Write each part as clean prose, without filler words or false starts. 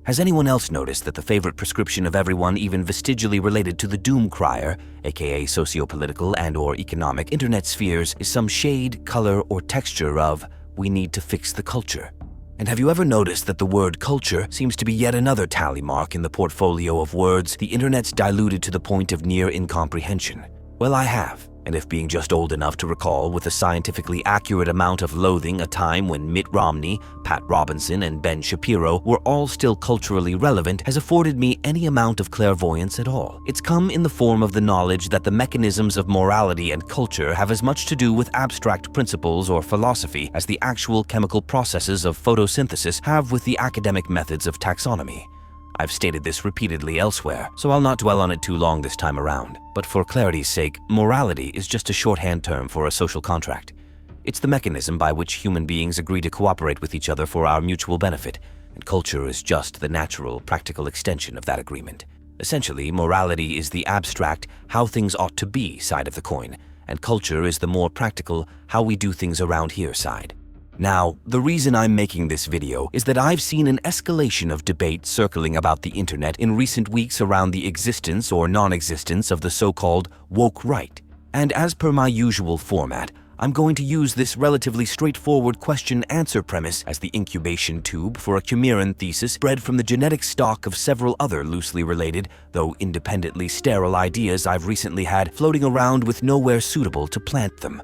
Has anyone else noticed that the favorite prescription of everyone even vestigially related to the doom crier, aka socio-political and/or economic internet spheres, is some shade, color, or texture of, "we need to fix the culture"? And have you ever noticed that the word culture seems to be yet another tally mark in the portfolio of words the internet's diluted to the point of near incomprehension? Well, I have. And if being just old enough to recall with a scientifically accurate amount of loathing a time when Mitt Romney, Pat Robinson, and Ben Shapiro were all still culturally relevant has afforded me any amount of clairvoyance at all, it's come in the form of the knowledge that the mechanisms of morality and culture have as much to do with abstract principles or philosophy as the actual chemical processes of photosynthesis have with the academic methods of taxonomy. I've stated this repeatedly elsewhere, so I'll not dwell on it too long this time around. But for clarity's sake, morality is just a shorthand term for a social contract. It's the mechanism by which human beings agree to cooperate with each other for our mutual benefit, and culture is just the natural, practical extension of that agreement. Essentially, morality is the abstract, how things ought to be side of the coin, and culture is the more practical, how we do things around here side. Now, the reason I'm making this video is that I've seen an escalation of debate circling about the internet in recent weeks around the existence or non-existence of the so-called woke right. And as per my usual format, I'm going to use this relatively straightforward question-answer premise as the incubation tube for a Cumeran thesis bred from the genetic stock of several other loosely related, though independently sterile ideas I've recently had floating around with nowhere suitable to plant them.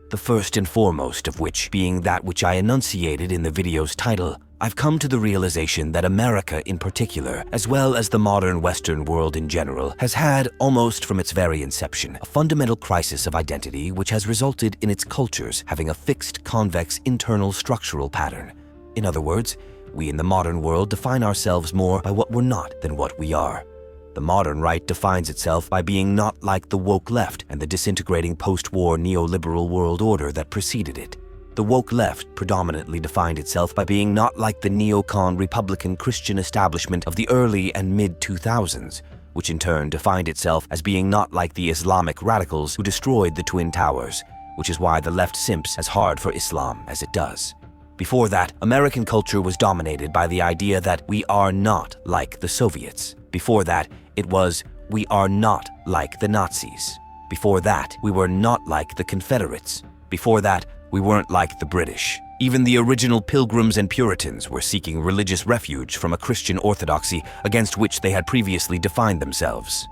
The first and foremost of which being that which I enunciated in the video's title. I've come to the realization that America in particular, as well as the modern Western world in general, has had, almost from its very inception, a fundamental crisis of identity which has resulted in its cultures having a fixed, convex, internal structural pattern. In other words, we in the modern world define ourselves more by what we're not than what we are. The modern right defines itself by being not like the woke left and the disintegrating post-war neoliberal world order that preceded it. The woke left predominantly defined itself by being not like the neocon Republican Christian establishment of the early and mid-2000s, which in turn defined itself as being not like the Islamic radicals who destroyed the Twin Towers, which is why the left simps as hard for Islam as it does. Before that, American culture was dominated by the idea that we are not like the Soviets. Before that, it was, we are not like the Nazis. Before that, we were not like the Confederates. Before that, we weren't like the British. Even the original Pilgrims and Puritans were seeking religious refuge from a Christian orthodoxy against which they had previously defined themselves.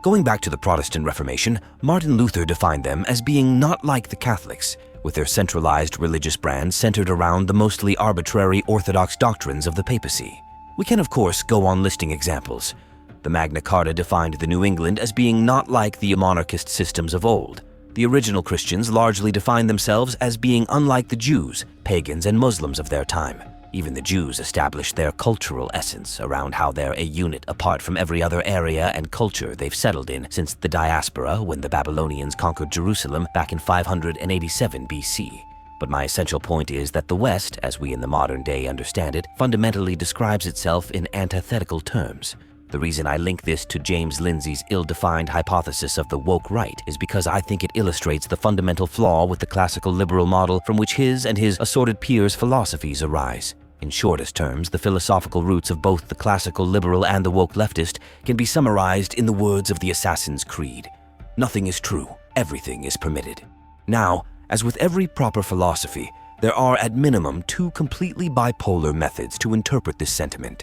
Going back to the Protestant Reformation, Martin Luther defined them as being not like the Catholics, with their centralized religious brand centered around the mostly arbitrary orthodox doctrines of the papacy. We can, of course, go on listing examples. The Magna Carta defined the New England as being not like the monarchist systems of old. The original Christians largely defined themselves as being unlike the Jews, pagans, and Muslims of their time. Even the Jews established their cultural essence around how they're a unit apart from every other area and culture they've settled in since the diaspora when the Babylonians conquered Jerusalem back in 587 BC. But my essential point is that the West, as we in the modern day understand it, fundamentally describes itself in antithetical terms. The reason I link this to James Lindsay's ill-defined hypothesis of the woke right is because I think it illustrates the fundamental flaw with the classical liberal model from which his and his assorted peers' philosophies arise. In shortest terms, the philosophical roots of both the classical liberal and the woke leftist can be summarized in the words of the Assassin's Creed. Nothing is true, everything is permitted. Now, as with every proper philosophy, there are at minimum two completely bipolar methods to interpret this sentiment.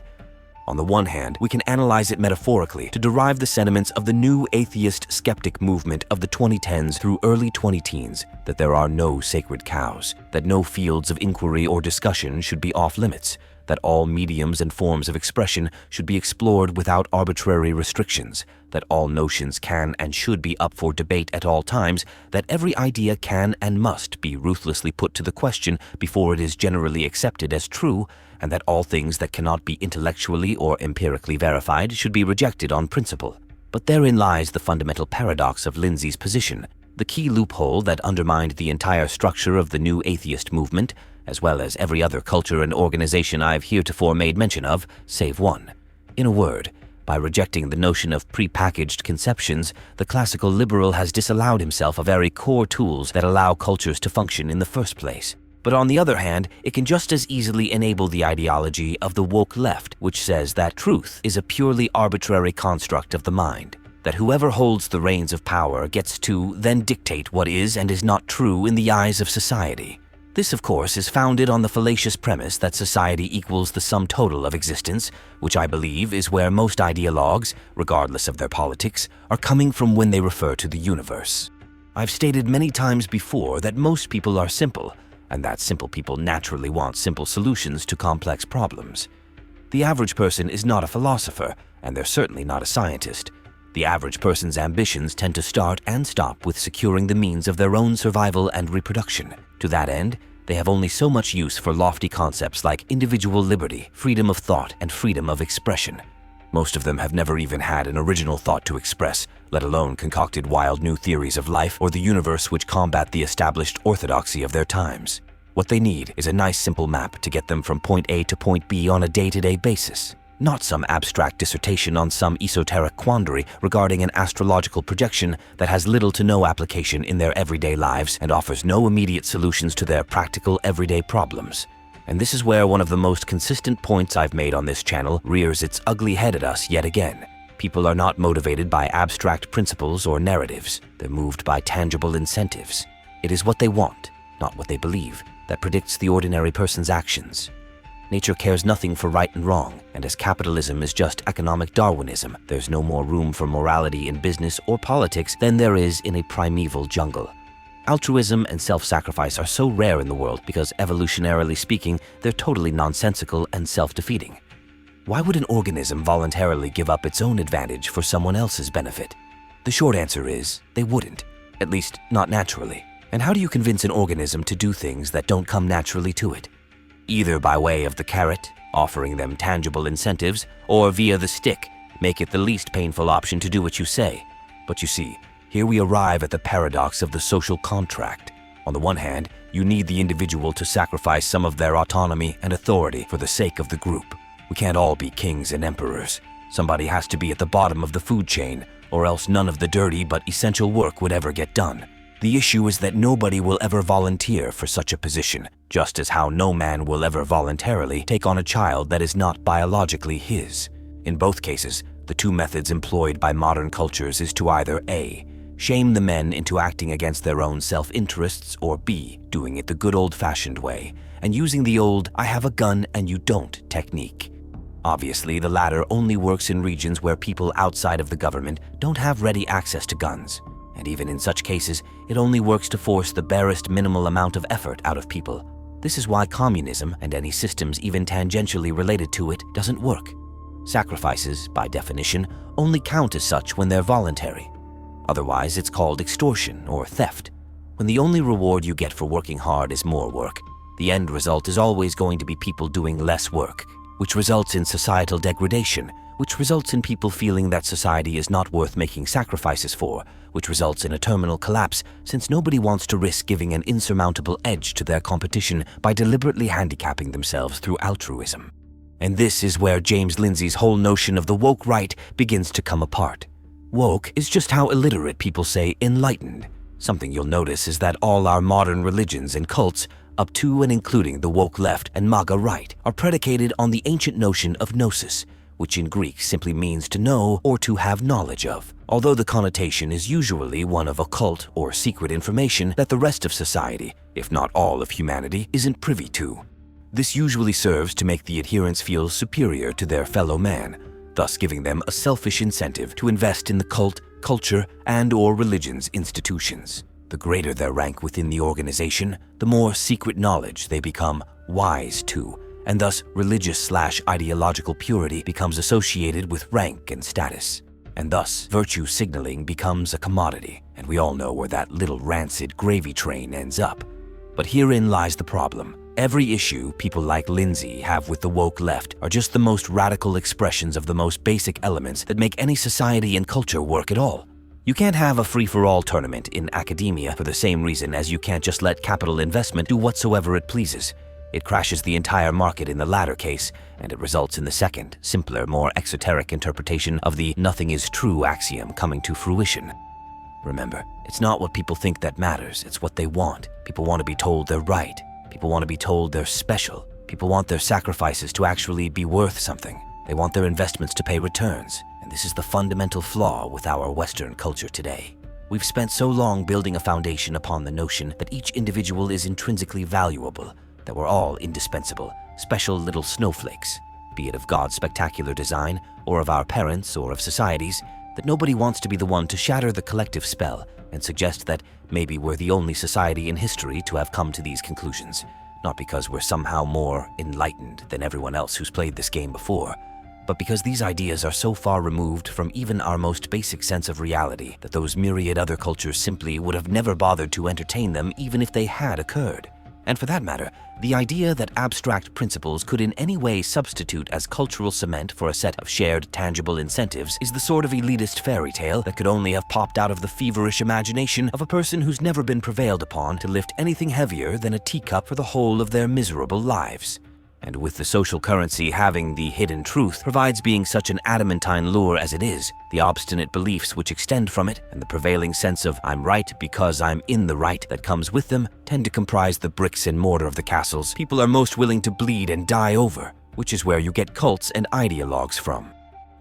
On the one hand, we can analyze it metaphorically to derive the sentiments of the new atheist skeptic movement of the 2010s through early 20-teens that there are no sacred cows, that no fields of inquiry or discussion should be off limits, that all mediums and forms of expression should be explored without arbitrary restrictions, that all notions can and should be up for debate at all times, that every idea can and must be ruthlessly put to the question before it is generally accepted as true, and that all things that cannot be intellectually or empirically verified should be rejected on principle. But therein lies the fundamental paradox of Lindsay's position, the key loophole that undermined the entire structure of the new atheist movement, as well as every other culture and organization I've heretofore made mention of, save one. In a word, by rejecting the notion of prepackaged conceptions, the classical liberal has disallowed himself a very core tools that allow cultures to function in the first place. But on the other hand, it can just as easily enable the ideology of the woke left, which says that truth is a purely arbitrary construct of the mind, that whoever holds the reins of power gets to then dictate what is and is not true in the eyes of society. This, of course, is founded on the fallacious premise that society equals the sum total of existence, which I believe is where most ideologues, regardless of their politics, are coming from when they refer to the universe. I've stated many times before that most people are simple, and that simple people naturally want simple solutions to complex problems. The average person is not a philosopher, and they're certainly not a scientist. The average person's ambitions tend to start and stop with securing the means of their own survival and reproduction. To that end, they have only so much use for lofty concepts like individual liberty, freedom of thought, and freedom of expression. Most of them have never even had an original thought to express, let alone concocted wild new theories of life or the universe which combat the established orthodoxy of their times. What they need is a nice simple map to get them from point A to point B on a day-to-day basis, not some abstract dissertation on some esoteric quandary regarding an astrological projection that has little to no application in their everyday lives and offers no immediate solutions to their practical everyday problems. And this is where one of the most consistent points I've made on this channel rears its ugly head at us yet again. People are not motivated by abstract principles or narratives. They're moved by tangible incentives. It is what they want, not what they believe, that predicts the ordinary person's actions. Nature cares nothing for right and wrong, and as capitalism is just economic Darwinism, there's no more room for morality in business or politics than there is in a primeval jungle. Altruism and self-sacrifice are so rare in the world because, evolutionarily speaking, they're totally nonsensical and self-defeating. Why would an organism voluntarily give up its own advantage for someone else's benefit? The short answer is, they wouldn't, at least not naturally. And how do you convince an organism to do things that don't come naturally to it? Either by way of the carrot, offering them tangible incentives, or via the stick, make it the least painful option to do what you say. But you see, here we arrive at the paradox of the social contract. On the one hand, you need the individual to sacrifice some of their autonomy and authority for the sake of the group. We can't all be kings and emperors. Somebody has to be at the bottom of the food chain, or else none of the dirty but essential work would ever get done. The issue is that nobody will ever volunteer for such a position, just as how no man will ever voluntarily take on a child that is not biologically his. In both cases, the two methods employed by modern cultures is to either A, shame the men into acting against their own self-interests, or B, doing it the good old-fashioned way, and using the old "I have a gun and you don't" technique. Obviously, the latter only works in regions where people outside of the government don't have ready access to guns. And even in such cases, it only works to force the barest minimal amount of effort out of people. This is why communism, and any systems even tangentially related to it, doesn't work. Sacrifices, by definition, only count as such when they're voluntary. Otherwise, it's called extortion or theft. When the only reward you get for working hard is more work, the end result is always going to be people doing less work, which results in societal degradation, which results in people feeling that society is not worth making sacrifices for, which results in a terminal collapse since nobody wants to risk giving an insurmountable edge to their competition by deliberately handicapping themselves through altruism. And this is where James Lindsay's whole notion of the woke right begins to come apart. Woke is just how illiterate people say enlightened. Something you'll notice is that all our modern religions and cults, up to and including the woke left and MAGA right, are predicated on the ancient notion of gnosis, which in Greek simply means to know or to have knowledge of, although the connotation is usually one of occult or secret information that the rest of society, if not all of humanity, isn't privy to. This usually serves to make the adherents feel superior to their fellow man, thus giving them a selfish incentive to invest in the cult, culture, and/or religion's institutions. The greater their rank within the organization, the more secret knowledge they become wise to, and thus religious/ideological purity becomes associated with rank and status. And thus, virtue signaling becomes a commodity, and we all know where that little rancid gravy train ends up. But herein lies the problem. Every issue people like Lindsay have with the woke left are just the most radical expressions of the most basic elements that make any society and culture work at all. You can't have a free-for-all tournament in academia for the same reason as you can't just let capital investment do whatsoever it pleases. It crashes the entire market in the latter case, and it results in the second, simpler, more exoteric interpretation of the "nothing is true" axiom coming to fruition. Remember, it's not what people think that matters, it's what they want. People want to be told they're right. People want to be told they're special. People want their sacrifices to actually be worth something. They want their investments to pay returns. And this is the fundamental flaw with our Western culture today. We've spent so long building a foundation upon the notion that each individual is intrinsically valuable, that we're all indispensable, special little snowflakes, be it of God's spectacular design, or of our parents, or of societies, that nobody wants to be the one to shatter the collective spell and suggest that maybe we're the only society in history to have come to these conclusions, not because we're somehow more enlightened than everyone else who's played this game before, but because these ideas are so far removed from even our most basic sense of reality that those myriad other cultures simply would have never bothered to entertain them even if they had occurred. And for that matter, the idea that abstract principles could in any way substitute as cultural cement for a set of shared, tangible incentives is the sort of elitist fairy tale that could only have popped out of the feverish imagination of a person who's never been prevailed upon to lift anything heavier than a teacup for the whole of their miserable lives. And with the social currency having the hidden truth provides being such an adamantine lure as it is, the obstinate beliefs which extend from it and the prevailing sense of I'm right because I'm in the right that comes with them tend to comprise the bricks and mortar of the castles people are most willing to bleed and die over, which is where you get cults and ideologues from.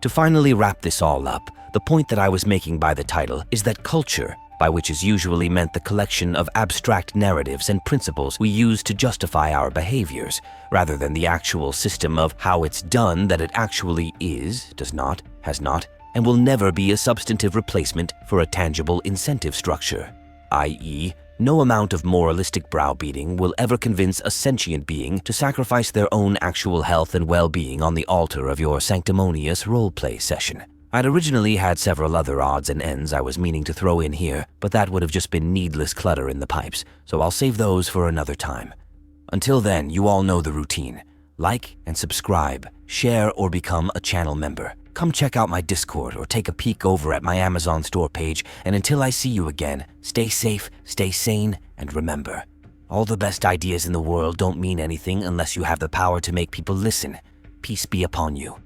To finally wrap this all up, the point that I was making by the title is that culture, by which is usually meant the collection of abstract narratives and principles we use to justify our behaviors, rather than the actual system of how it's done that it actually is, does not, has not, and will never be a substantive replacement for a tangible incentive structure, i.e., no amount of moralistic browbeating will ever convince a sentient being to sacrifice their own actual health and well-being on the altar of your sanctimonious role-play session. I'd originally had several other odds and ends I was meaning to throw in here, but that would have just been needless clutter in the pipes, so I'll save those for another time. Until then, you all know the routine. Like and subscribe, share or become a channel member. Come check out my Discord or take a peek over at my Amazon store page, and until I see you again, stay safe, stay sane, and remember, all the best ideas in the world don't mean anything unless you have the power to make people listen. Peace be upon you.